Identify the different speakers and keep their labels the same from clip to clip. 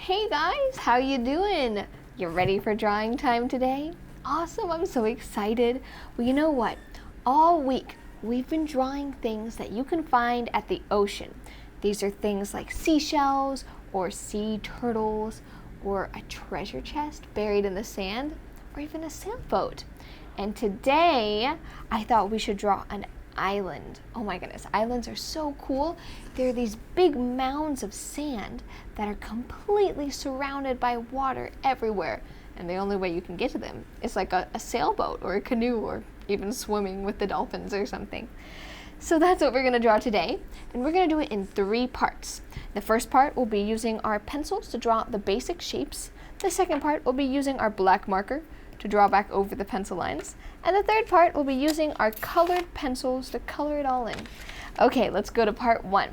Speaker 1: Hey guys, how you doing? You ready for drawing time today? Awesome, I'm so excited. Well, you know what? All week we've been drawing things that you can find at the ocean. These are things like seashells or sea turtles or a treasure chest buried in the sand or even a sailboat. And today I thought we should draw an island. Oh my goodness, islands are so cool. They're these big mounds of sand that are completely surrounded by water everywhere. And the only way you can get to them is like a sailboat or a canoe or even swimming with the dolphins or something. So that's what we're going to draw today. And we're going to do it in 3 parts. The first part will be using our pencils to draw the basic shapes. The second part will be using our black marker to draw back over the pencil lines. And the third part will be using our colored pencils to color it all in. Okay, let's go to part 1.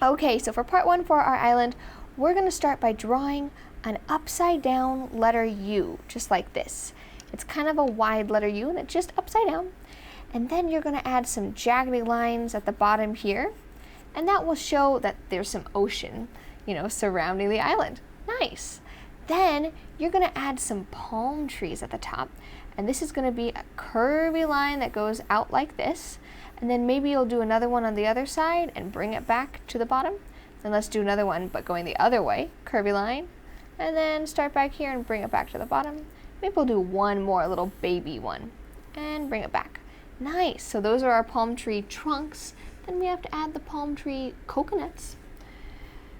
Speaker 1: Okay, so for part 1 for our island, we're going to start by drawing an upside down letter U, just like this. It's kind of a wide letter U and it's just upside down. And then you're going to add some jaggedy lines at the bottom here, and that will show that there's some ocean, surrounding the island. Nice. Then you're going to add some palm trees at the top, and this is going to be a curvy line that goes out like this, and then maybe you'll do another one on the other side and bring it back to the bottom. Then let's do another one but going the other way, curvy line, and then start back here and bring it back to the bottom. Maybe we'll do one more little baby one and bring it back. Nice. So those are our palm tree trunks. Then we have to add the palm tree coconuts.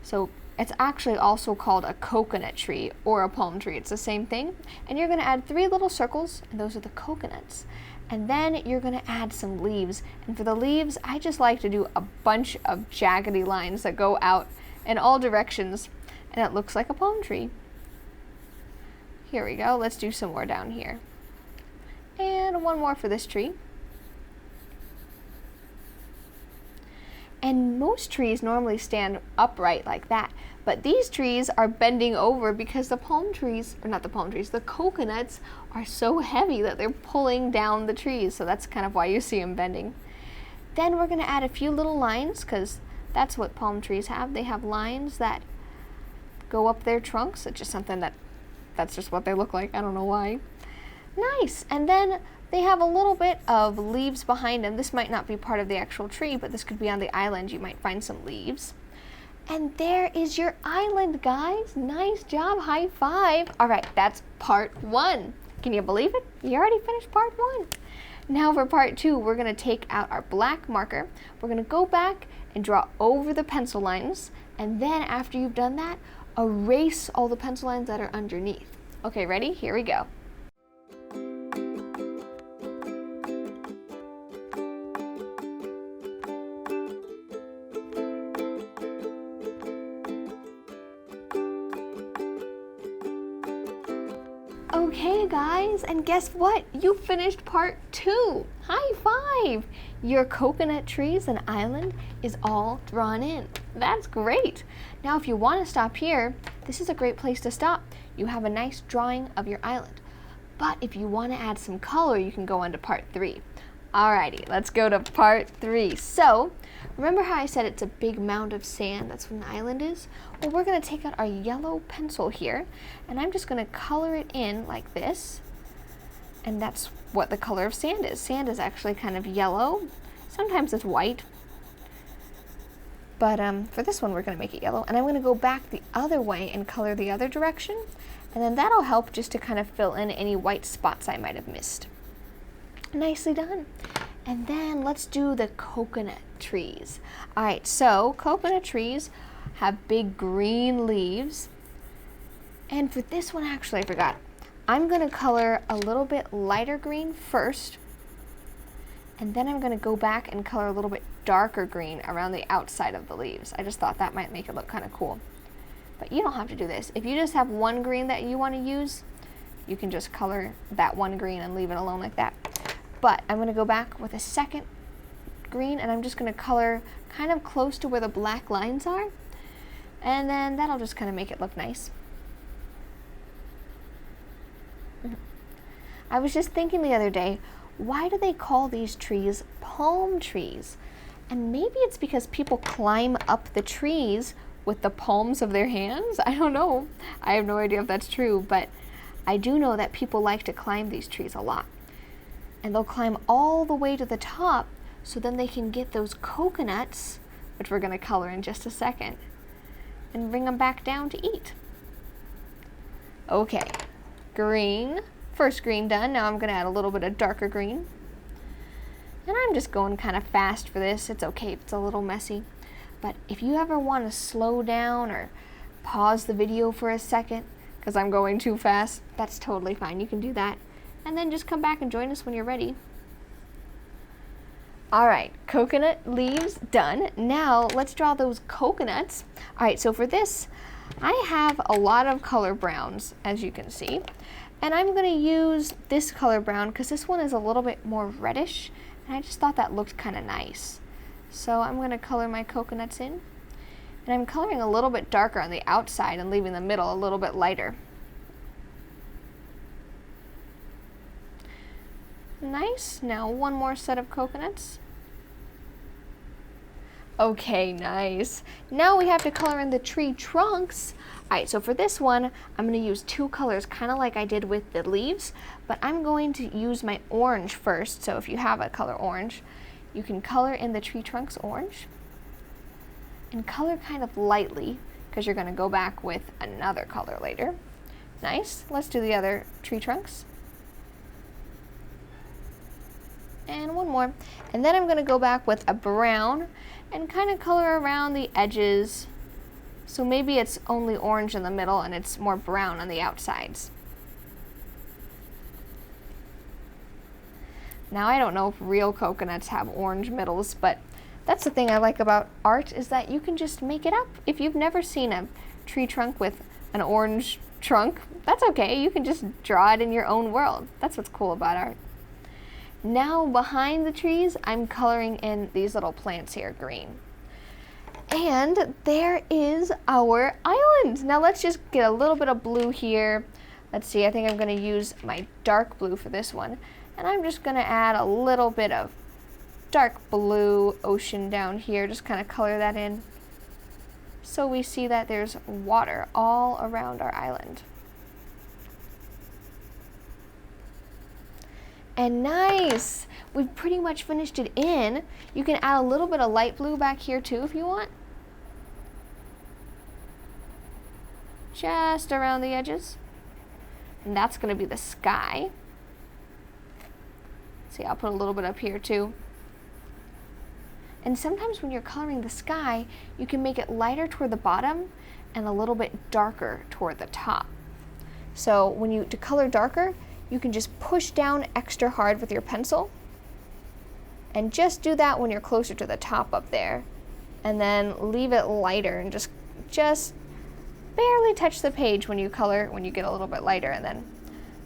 Speaker 1: So it's actually also called a coconut tree or a palm tree. It's the same thing. And you're going to add 3 little circles, and those are the coconuts. And then you're going to add some leaves. And for the leaves, I just like to do a bunch of jaggedy lines that go out in all directions, and it looks like a palm tree. Here we go. Let's do some more down here. And one more for this tree. And most trees normally stand upright like that, but these trees are bending over because the coconuts are so heavy that they're pulling down the trees, so that's kind of why you see them bending. Then we're going to add a few little lines, because that's what palm trees have. They have lines that go up their trunks. It's just something that's just what they look like. I don't know why. Nice. And then they have a little bit of leaves behind them. This might not be part of the actual tree, but this could be on the island. You might find some leaves. And there is your island, guys. Nice job. High five. All right, that's part 1. Can you believe it? You already finished part 1. Now for part 2, we're going to take out our black marker. We're going to go back and draw over the pencil lines. And then after you've done that, erase all the pencil lines that are underneath. Okay, ready? Here we go. Okay guys, and guess what? You finished part 2. High five! Your coconut trees and island is all drawn in. That's great. Now if you want to stop here, this is a great place to stop. You have a nice drawing of your island. But if you want to add some color, you can go on to part 3. Alrighty, let's go to part 3. So, remember how I said it's a big mound of sand? That's what an island is? Well, we're going to take out our yellow pencil here, and I'm just going to color it in like this. And that's what the color of sand is. Sand is actually kind of yellow. Sometimes it's white. But for this one, we're going to make it yellow. And I'm going to go back the other way and color the other direction. And then that'll help just to kind of fill in any white spots I might have missed. Nicely done. And then let's do the coconut trees. All right, so coconut trees have big green leaves. And for this one, actually, I forgot. I'm going to color a little bit lighter green first. And then I'm going to go back and color a little bit darker green around the outside of the leaves. I just thought that might make it look kind of cool. But you don't have to do this. If you just have one green that you want to use, you can just color that one green and leave it alone like that. But I'm going to go back with a second green, and I'm just going to color kind of close to where the black lines are. And then that'll just kind of make it look nice. I was just thinking the other day, why do they call these trees palm trees? And maybe it's because people climb up the trees with the palms of their hands. I don't know. I have no idea if that's true, but I do know that people like to climb these trees a lot. And they'll climb all the way to the top so then they can get those coconuts, which we're going to color in just a second, and bring them back down to eat. Okay, green. First green done. Now I'm going to add a little bit of darker green. And I'm just going kind of fast for this. It's okay if it's a little messy. But if you ever want to slow down or pause the video for a second because I'm going too fast, that's totally fine. You can do that. And then just come back and join us when you're ready. All right, coconut leaves done. Now let's draw those coconuts. All right, so for this, I have a lot of color browns, as you can see. And I'm going to use this color brown because this one is a little bit more reddish. And I just thought that looked kind of nice. So I'm going to color my coconuts in. And I'm coloring a little bit darker on the outside and leaving the middle a little bit lighter. Nice. Now one more set of coconuts. Okay, nice. Now we have to color in the tree trunks. All right, so for this one, I'm going to use two colors, kind of like I did with the leaves, but I'm going to use my orange first. So if you have a color orange, you can color in the tree trunks orange and color kind of lightly because you're going to go back with another color later. Nice. Let's do the other tree trunks. And one more. And then I'm going to go back with a brown and kind of color around the edges. So maybe it's only orange in the middle and it's more brown on the outsides. Now I don't know if real coconuts have orange middles, but that's the thing I like about art is that you can just make it up. If you've never seen a tree trunk with an orange trunk, that's okay. You can just draw it in your own world. That's what's cool about art. Now behind the trees, I'm coloring in these little plants here, green. And there is our island. Now let's just get a little bit of blue here. Let's see, I think I'm going to use my dark blue for this one. And I'm just going to add a little bit of dark blue ocean down here. Just kind of color that in. So we see that there's water all around our island. And nice! We've pretty much finished it in. You can add a little bit of light blue back here too if you want. Just around the edges. And that's going to be the sky. See, I'll put a little bit up here too. And sometimes when you're coloring the sky, you can make it lighter toward the bottom and a little bit darker toward the top. So when to color darker, you can just push down extra hard with your pencil. And just do that when you're closer to the top up there. And then leave it lighter and just barely touch the page when you color, when you get a little bit lighter, and then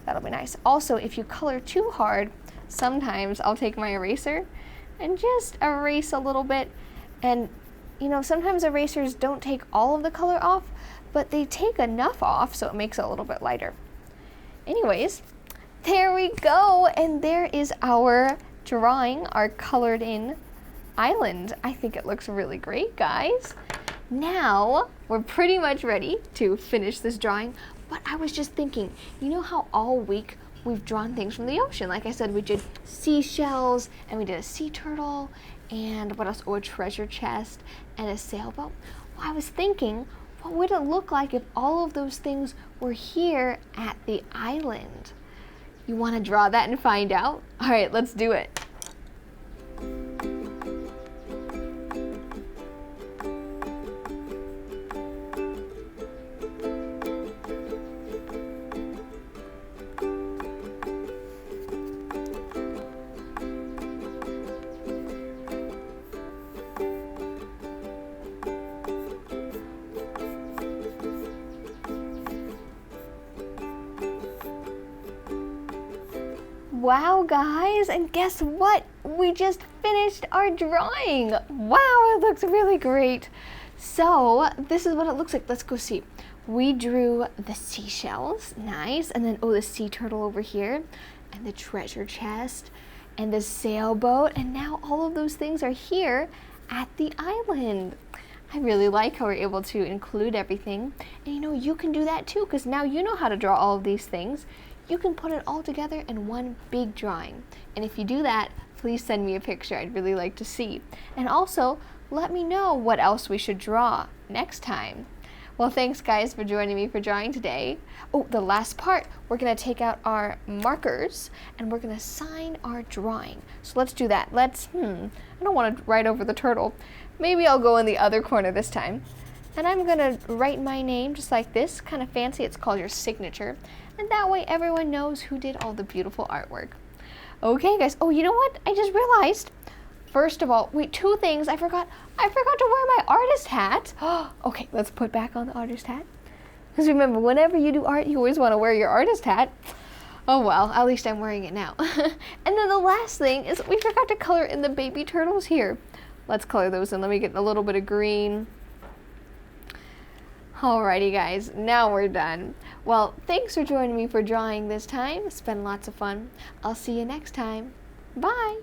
Speaker 1: that'll be nice. Also, if you color too hard, sometimes I'll take my eraser and just erase a little bit. And you know, sometimes erasers don't take all of the color off, but they take enough off so it makes it a little bit lighter. Anyways, there we go, and there is our drawing, our colored in island. I think it looks really great, guys. Now, we're pretty much ready to finish this drawing, but I was just thinking, you know how all week we've drawn things from the ocean? Like I said, we did seashells, and we did a sea turtle, and what else? Oh, a treasure chest, and a sailboat. Well, I was thinking, what would it look like if all of those things were here at the island? You want to draw that and find out? All right, let's do it. Wow, guys, and guess what? We just finished our drawing. Wow, it looks really great. So this is what it looks like. Let's go see. We drew the seashells, nice, and then, oh, the sea turtle over here, and the treasure chest, and the sailboat, and now all of those things are here at the island. I really like how we're able to include everything. And you know, you can do that too, because now you know how to draw all of these things. You can put it all together in one big drawing. And if you do that, please send me a picture. I'd really like to see. And also, let me know what else we should draw next time. Well, thanks guys for joining me for drawing today. Oh, the last part, we're gonna take out our markers and we're gonna sign our drawing. So let's do that. I don't wanna write over the turtle. Maybe I'll go in the other corner this time. And I'm gonna write my name just like this, kind of fancy. It's called your signature. And that way everyone knows who did all the beautiful artwork. Okay guys, oh, you know what? I just realized. First of all, wait, two things. I forgot to wear my artist hat. Okay, let's put back on the artist hat. Because remember, whenever you do art, you always want to wear your artist hat. Oh well, at least I'm wearing it now. And then the last thing is we forgot to color in the baby turtles here. Let's color those in. Let me get a little bit of green. Alrighty guys, now we're done. Well, thanks for joining me for drawing this time. It's been lots of fun. I'll see you next time. Bye!